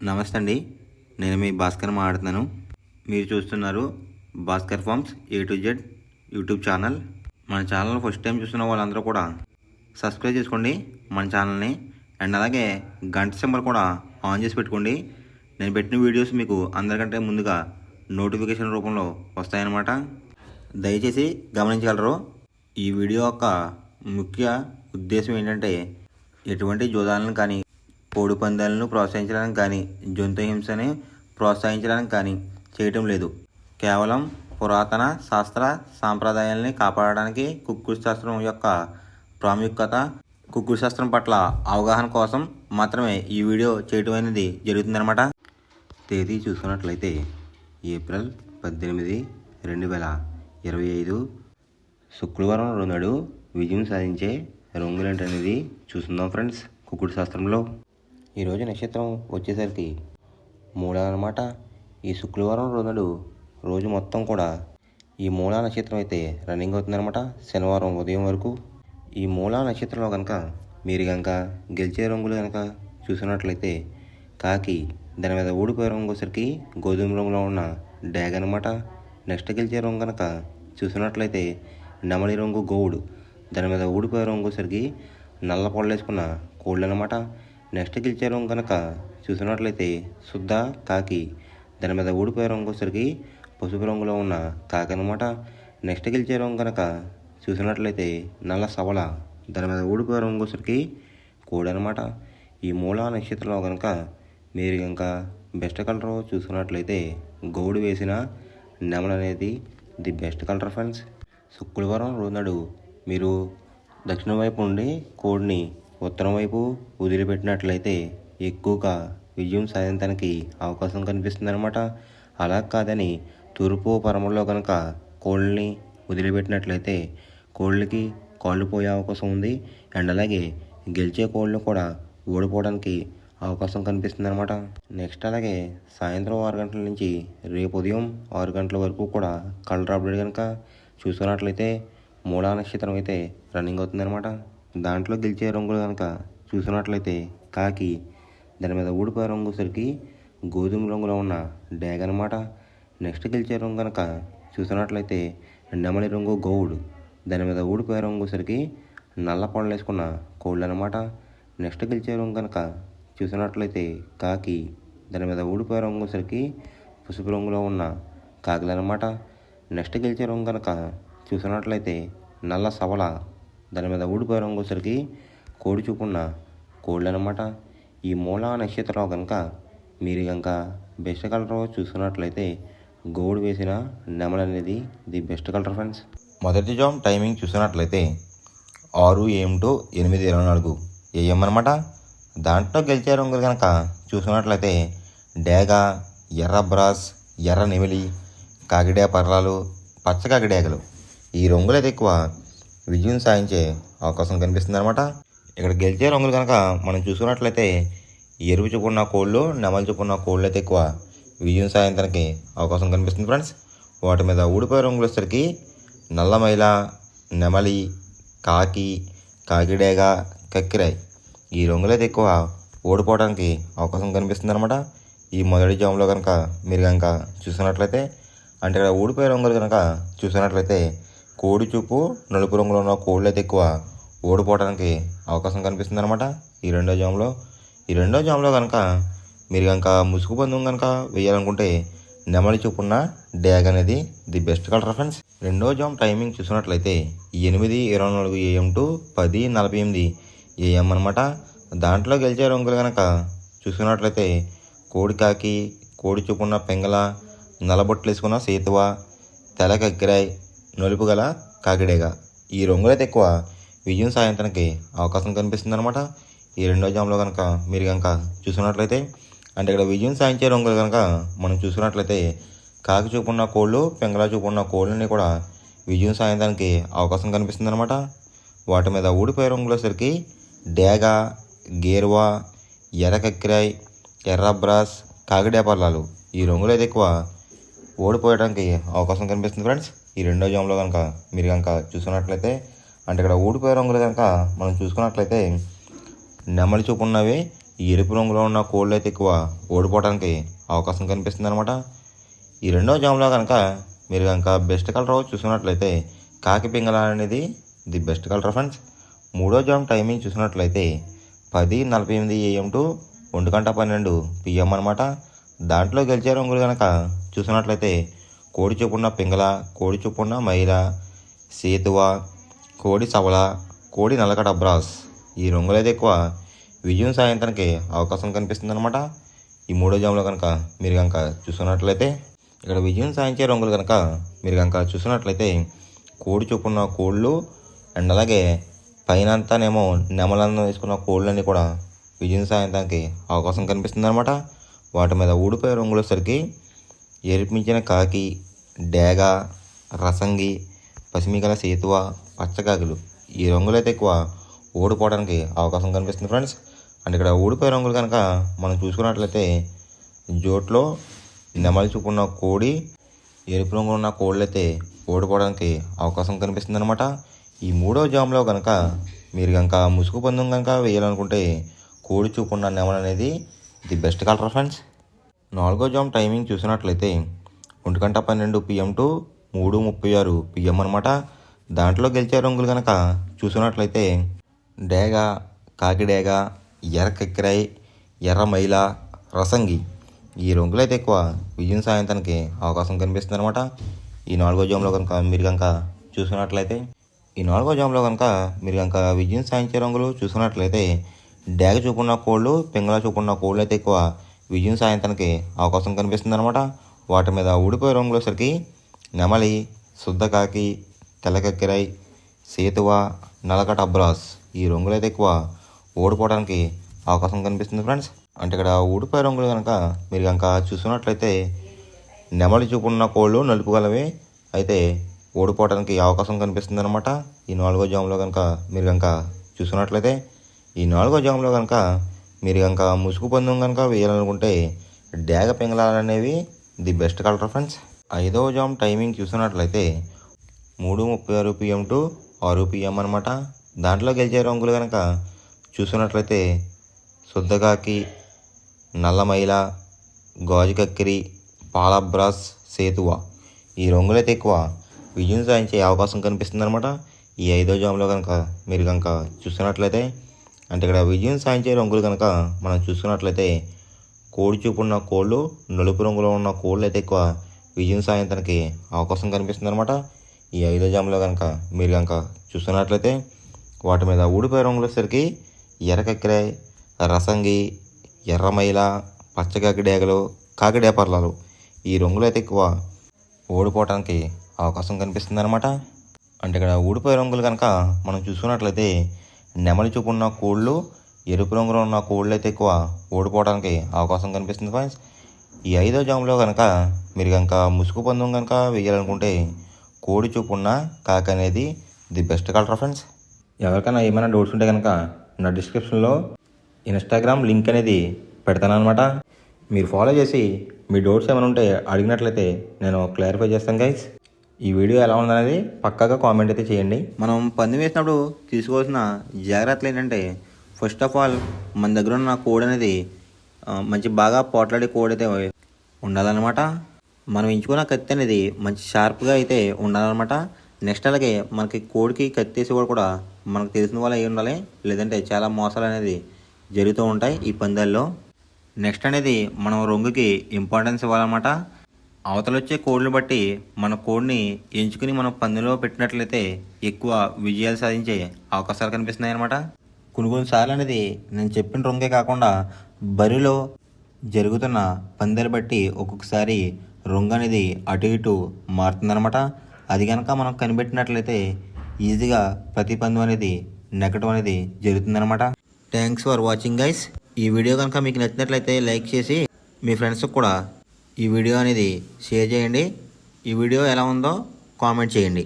నమస్తే అండి. నేను మీ భాస్కర్ మాట్లాడుతున్నాను. మీరు చూస్తున్నారు Bhaskar farms A to Z YouTube channel. మన ఛానల్ ఫస్ట్ టైం చూస్తున్న వాళ్ళందరూ కూడా సబ్స్క్రైబ్ చేసుకోండి మన ఛానల్ని. అండ్ అలాగే గంట సింబల్ కూడా ఆన్ చేసి పెట్టుకోండి. నేను పెట్టిన వీడియోస్ మీకు అందరికంటే ముందుగా నోటిఫికేషన్ రూపంలో వస్తాయన్నమాట. దయచేసి గమనించగలరు. ఈ వీడియో యొక్క ముఖ్య ఉద్దేశం ఏంటంటే ఎటువంటి జోదాలను కానీ కోడి పందాలను ప్రోత్సహించడానికి కానీ జంతు హింసని ప్రోత్సహించడానికి కానీ చేయటం లేదు. కేవలం పురాతన శాస్త్ర సాంప్రదాయాల్ని కాపాడడానికి కుక్కుడు శాస్త్రం యొక్క ప్రాముఖ్యత, కుక్కుడు శాస్త్రం పట్ల అవగాహన కోసం మాత్రమే ఈ వీడియో చేయటం అనేది జరుగుతుందన్నమాట. తేదీ చూసుకున్నట్లయితే ఏప్రిల్ 18, 2025 శుక్రవారం నాడు విజయం సాధించే రంగులేంటనేది చూస్తుందాం ఫ్రెండ్స్. కుక్కుడు శాస్త్రంలో ఈరోజు నక్షత్రం వచ్చేసరికి మూలా అన్నమాట. ఈ శుక్రవారం నాడు రోజు మొత్తం కూడా ఈ మూలా నక్షత్రం అయితే రన్నింగ్ అవుతుందన్నమాట. శనివారం ఉదయం వరకు ఈ మూలా నక్షత్రంలో కనుక మీరు కనుక గెలిచే రంగులు కనుక చూసినట్లయితే కాకి, దాని మీద ఊడిపోయే రంగు వచ్చేసరికి గోధుమ రంగులో ఉన్న డ్యాగ్ అనమాట. నెక్స్ట్ గెలిచే రంగు కనుక చూసినట్లయితే నెమలి రంగు గోవుడు, దాని మీద ఊడిపోయే రంగు వచ్చేసరికి నల్ల పొడలు వేసుకున్న కోళ్ళు అనమాట. నెక్స్ట్ గెలిచే రంగు కనుక చూసినట్లయితే శుద్ధ కాకి, దాని మీద ఊడిపోయే రంగు వచ్చేసరికి పసుపు రంగులో ఉన్న కాకి అనమాట. నెక్స్ట్ గెలిచే రంగు కనుక చూసినట్లయితే నల్ల సవల, దాని మీద ఊడిపోయే రంగు వచ్చేసరికి కోడి అనమాట. ఈ మూలా నక్షత్రంలో కనుక మీరు కనుక బెస్ట్ కలర్ చూసుకున్నట్లయితే గౌడు వేసిన నెమల అనేది ది బెస్ట్ కలర్ ఫ్రెండ్స్. శుక్రవారం రోజునాడు మీరు దక్షిణం వైపు ఉండి కోడిని ఉత్తరం వైపు వదిలిపెట్టినట్లయితే ఎక్కువగా విజయం సాధించడానికి అవకాశం కనిపిస్తుంది అనమాట. అలా కాదని తూర్పు పరమలో కనుక కోళ్ళని వదిలిపెట్టినట్లయితే కోళ్ళకి కాళ్ళు పోయే అవకాశం ఉంది. అండ్ అలాగే గెలిచే కోళ్ళు కూడా ఓడిపోవడానికి అవకాశం కనిపిస్తుంది అనమాట. నెక్స్ట్ అలాగే సాయంత్రం 6 గంటల నుంచి రేపు ఉదయం 6 గంటల వరకు కూడా కలర్ అప్డేట్ కనుక చూసుకున్నట్లయితే మూలా నక్షత్రం అయితే రన్నింగ్ అవుతుందన్నమాట. దాంట్లో గెలిచే రంగులు కనుక చూసినట్లయితే కాకి, దాని మీద ఊడిపోయే రంగు సరికి గోధుమ రంగులో ఉన్న డ్యాగ్ అనమాట. నెక్స్ట్ గెలిచే రంగు కనుక చూసినట్లయితే నెమలి రంగు గౌడు, దాని మీద ఊడిపోయే రంగు సరికి నల్ల పొడలు వేసుకున్న కోళ్ళు అనమాట. నెక్స్ట్ గెలిచే రంగు కనుక చూసినట్లయితే కాకి, దాని మీద ఊడిపోయే రంగు సరికి పసుపు రంగులో ఉన్న కాకులు అనమాట. నెక్స్ట్ గెలిచే రంగు కనుక చూసినట్లయితే నల్ల సవల, దాని మీద ఊడిపోయే రంగు సరికి కోడి చూపున్న కోళ్ళు అనమాట. ఈ మూలా నక్షత్రంలో కనుక మీరు కనుక బెస్ట్ కలర్ చూసుకున్నట్లయితే గౌడు వేసిన నెమల అనేది ది బెస్ట్ కలర్ ఫ్రెండ్స్. మొదటి జామ్ టైమింగ్ చూసినట్లయితే 6 AM to 8:24 AM అనమాట. దాంట్లో గెలిచే రంగులు కనుక చూసుకున్నట్లయితే డేగ, ఎర్ర బ్రాస్, ఎర్ర నెమిలి, కాకిడే పర్రాలు, పచ్చ కాకిడేగలు, ఈ రంగులు అయితే ఎక్కువ విజయం సాధించే అవకాశం కనిపిస్తుంది అనమాట. ఇక్కడ గెలిచే రంగులు కనుక మనం చూసుకున్నట్లయితే ఎరుపు చూపున్న కోళ్ళు, నెమలి చూపున్న కోళ్ళు అయితే ఎక్కువ విజయం సాధించడానికి అవకాశం కనిపిస్తుంది ఫ్రెండ్స్. వాటి మీద ఊడిపోయే రంగులు వచ్చేసరికి నల్లమైల, నెమలి, కాకి, కాకిడేగ, కక్కిరాయ్, ఈ రంగులైతే ఎక్కువ ఓడిపోవడానికి అవకాశం కనిపిస్తుంది అనమాట. ఈ మొదటి జామ్లో కనుక మీరు కనుక చూసినట్లయితే అంటే ఇక్కడ ఊడిపోయే రంగులు కనుక చూసినట్లయితే కోడి చూపు నలుపు రంగులో ఉన్న కోళ్ళు అయితే ఎక్కువ ఓడిపోవడానికి అవకాశం కనిపిస్తుంది అనమాట. ఈ రెండో జామ్లో కనుక మీరు కనుక ముసుగు బంధం కనుక వేయాలనుకుంటే నెమలి చూపున్న డ్యాగ్ అనేది ది బెస్ట్ కలర్ ఫ్రెండ్స్. రెండో జామ్ టైమింగ్ చూసినట్లయితే 8:24 AM to 10:48 AM అనమాట. దాంట్లో గెలిచే రంగులు కనుక చూసుకున్నట్లయితే కోడి కాకి, కోడి చూపున్న పెంగల, నల్లబొట్లు వేసుకున్న సేతువ, తెల కక్కిరాయ్, నలుపు గల కాకిడేగ, ఈ రంగులైతే ఎక్కువ విజయం సాధించడానికి అవకాశం కనిపిస్తుంది అనమాట. ఈ రెండో జామ్లో కనుక మీరు కనుక చూసుకున్నట్లయితే అంటే ఇక్కడ విజయం సాధించే రంగులు కనుక మనం చూసుకున్నట్లయితే కాకి చూపున్న కోళ్ళు, పెంగల చూపున్న కోళ్ళని కూడా విజయం సాధించడానికి అవకాశం కనిపిస్తుంది అనమాట. వాటి మీద ఊడిపోయే రంగులు వచ్చేసరికి డేగ, గేరువా, ఎర్ర కక్కిరాయ్, ఎర్ర బ్రాస్, కాకిడే పర్లాలు, ఈ రంగులు అయితే ఎక్కువ ఓడిపోయడానికి అవకాశం కనిపిస్తుంది ఫ్రెండ్స్. ఈ రెండో జామ్లో కనుక మీరు కనుక చూసుకున్నట్లయితే అంటే ఇక్కడ ఊడిపోయే రంగులు కనుక మనం చూసుకున్నట్లయితే నెమలి చూపు ఉన్నవి, ఈ ఎరుపు రంగులో ఉన్న కోళ్ళు అయితే ఎక్కువ ఓడిపోవడానికి అవకాశం కనిపిస్తుంది అనమాట. ఈ రెండో జామ్లో కనుక మీరు కనుక బెస్ట్ కలర్ చూసుకున్నట్లయితే కాకి పింగళ అనేది ది బెస్ట్ కలర్ ఫ్రెండ్స్. మూడో జామ్ టైమింగ్ చూసినట్లయితే 10:48 AM టు 1:12 PM అనమాట. దాంట్లో గెలిచే రంగులు కనుక చూసినట్లయితే కోడి చూపున్న పింగళ, కోడి చూపున్న మైల, సేతువ, కోడి సవల, కోడి నల్లకడ బ్రాస్ ఈ రంగులు అయితే ఎక్కువ విజయం సాధించడానికి అవకాశం కనిపిస్తుంది అనమాట. ఈ మూడో జామ్లో కనుక మీరు కనుక చూసుకున్నట్లయితే ఇక్కడ విజయం సాధించే రంగులు కనుక మీరు కనుక చూసినట్లయితే కోడి చూపున్న కోళ్ళు అండ్ అలాగే పైన అంతానేమో నెమలను వేసుకున్న కోళ్ళన్నీ కూడా విజయం సాధించడానికి అవకాశం కనిపిస్తుంది అనమాట. వాటి మీద ఊడిపోయే రంగులు వచ్చేసరికి ఎరిపించిన కాకి, డేగ, రసంగి, పసిమిగల సేతువ, పచ్చకాకులు ఈ రంగులు అయితే ఎక్కువ ఓడిపోవడానికి అవకాశం కనిపిస్తుంది ఫ్రెండ్స్. అంటే ఇక్కడ ఊడిపోయే రంగులు కనుక మనం చూసుకున్నట్లయితే జోట్లో నెమలి చూపున్న కోడి, ఎరుపు రంగు ఉన్న కోళ్ళు అయితే ఓడిపోవడానికి అవకాశం కనిపిస్తుంది అనమాట. ఈ మూడో జామ్లో కనుక మీరు కనుక ముసుగు పందెం కనుక వేయాలనుకుంటే కోడి చూపున్న నెమలి అనేది ది బెస్ట్ కలర్ ఫ్రెండ్స్. నాలుగో జామ్ టైమింగ్ చూసినట్లయితే 1:12 PM టు 3:36 PM అనమాట. దాంట్లో గెలిచే రంగులు కనుక చూసినట్లయితే డేగ, కాకి డేగ, ఎర్ర కక్కిరాయి, ఎర్ర మైల, రసంగి ఈ రంగులు అయితే ఎక్కువ విజయం సాధించడానికి అవకాశం కనిపిస్తుంది అనమాట. ఈ నాలుగో జామ్లో కనుక మీరు కనుక చూసుకున్నట్లయితే విజయం సాధించే రంగులు చూసుకున్నట్లయితే డేగ చూపున్న కోళ్ళు, పింగళ చూపున్న కోళ్ళు అయితే ఎక్కువ విజయం సాధించడానికి అవకాశం కనిపిస్తుంది అనమాట. వాటి మీద ఊడిపోయే రంగులు వచ్చరికి నెమలి, శుద్ధకాకి, తెల్లకక్కిరాయి, సేతువ, నలకట అబ్రాస్ ఈ రంగులు అయితే ఎక్కువ ఓడిపోవడానికి అవకాశం కనిపిస్తుంది ఫ్రెండ్స్. అంటే ఇక్కడ ఊడిపోయే రంగులు కనుక మీరు కనుక చూసుకున్నట్లయితే నెమలి చూపున్న కోళ్ళు నలుపు గలవి అయితే ఓడిపోవడానికి అవకాశం కనిపిస్తుంది అనమాట. ఈ నాలుగో జామ్లో కనుక మీరు కనుక చూసుకున్నట్లయితే మీరు కనుక ముసుగు పందెం కనుక వేయాలనుకుంటే డేగ పింగళాలు అనేవి ది బెస్ట్ కలర్ ఫ్రెండ్స్. ఐదవ జామ్ టైమింగ్ చూసినట్లయితే 3:36 PM టు 6 PM అనమాట. దాంట్లో గెలిచే రంగులు కనుక చూసినట్లయితే శుద్ధకాకి, నల్లమైల, గాజు కక్కిరి, పాలబ్రాస్, సేతువ ఈ రంగులైతే ఎక్కువ విజయం సాధించే అవకాశం కనిపిస్తుంది అనమాట. ఈ ఐదో జామ్లో కనుక మీరు కనుక చూసినట్లయితే అంటే ఇక్కడ విజయం సాధించే రంగులు కనుక మనం చూసుకున్నట్లయితే కోడి చూపున్న కోళ్ళు, నలుపు రంగులో ఉన్న కోళ్ళు అయితే ఎక్కువ విజయం సాధించడానికి అవకాశం కనిపిస్తుంది అనమాట. ఈ ఐదో జామ్లో కనుక మీరు కనుక చూస్తున్నట్లయితే వాటి మీద ఊడిపోయే రంగులు వచ్చేసరికి ఎర్ర కక్కిరాయి, రసంగి, ఎర్రమైల, పచ్చకాకి డేగలు, కాకిడేపర్లాలు ఈ రంగులు అయితే ఎక్కువ ఓడిపోవడానికి అవకాశం కనిపిస్తుంది అనమాట. అంటే ఇక్కడ ఊడిపోయే రంగులు కనుక మనం చూసుకున్నట్లయితే నెమలి చూపున్న కోళ్ళు, ఎరుపు రంగులో ఉన్న కోళ్ళు అయితే ఎక్కువ ఓడిపోవడానికి అవకాశం కనిపిస్తుంది ఫ్రెండ్స్. ఈ ఐదో జామ్లో కనుక మీరు కనుక ముసుగు పందెం కనుక వేయాలనుకుంటే కోడి చూపున్న కాకి అనేది ది బెస్ట్ కలర్ ఫ్రెండ్స్. ఎవరికైనా ఏమైనా డౌట్స్ ఉంటే కనుక నా డిస్క్రిప్షన్లో ఇన్స్టాగ్రామ్ లింక్ అనేది పెడతాను అనమాట. మీరు ఫాలో చేసి మీ డౌట్స్ ఏమైనా ఉంటే అడిగినట్లయితే నేను క్లారిఫై చేస్తాను గైస్. ఈ వీడియో ఎలా ఉందనేది పక్కాగా కామెంట్ అయితే చేయండి. మనం పందెం వేసినప్పుడు తీసుకోవాల్సిన జాగ్రత్తలు ఏంటంటే ఫస్ట్ ఆఫ్ ఆల్ మన దగ్గర ఉన్న కోడ్ అనేది మంచి బాగా పోట్లాడే కోడ్ అయితే ఉండాలన్నమాట. మనం ఎంచుకున్న కత్తి అనేది మంచి షార్ప్గా అయితే ఉండాలన్నమాట. నెక్స్ట్ అలాగే మనకి కోడికి కత్తి వేసి కూడా మనకు తెలిసిన వాళ్ళు అయి ఉండాలి, లేదంటే చాలా మోసాలు అనేది జరుగుతూ ఉంటాయి ఈ పందాల్లో. నెక్స్ట్ అనేది మనం రంగుకి ఇంపార్టెన్స్ ఇవ్వాలన్నమాట. అవతల వచ్చే కోడ్ని బట్టి మన కోడ్ని ఎంచుకుని మనం పందెంలో పెట్టినట్లయితే ఎక్కువ విజయాలు సాధించే అవకాశాలు కనిపిస్తున్నాయి అన్నమాట. కొన్నిసార్లు అనేది నేను చెప్పిన రంగే కాకుండా బరిలో జరుగుతున్న పందాలు బట్టి ఒక్కొక్కసారి రంగు అనేది అటు ఇటు మారుతుందన్నమాట. అది కనుక మనం కనిపెట్టినట్లయితే ఈజీగా ప్రతి పందెం అనేది నెగ్గడం అనేది జరుగుతుందన్నమాట. Thanks for watching guys. ఈ వీడియో కనుక మీకు నచ్చినట్లయితే లైక్ చేసి మీ ఫ్రెండ్స్కి కూడా ఈ వీడియో అనేది షేర్ చేయండి. ఈ వీడియో ఎలా ఉందో కామెంట్ చేయండి.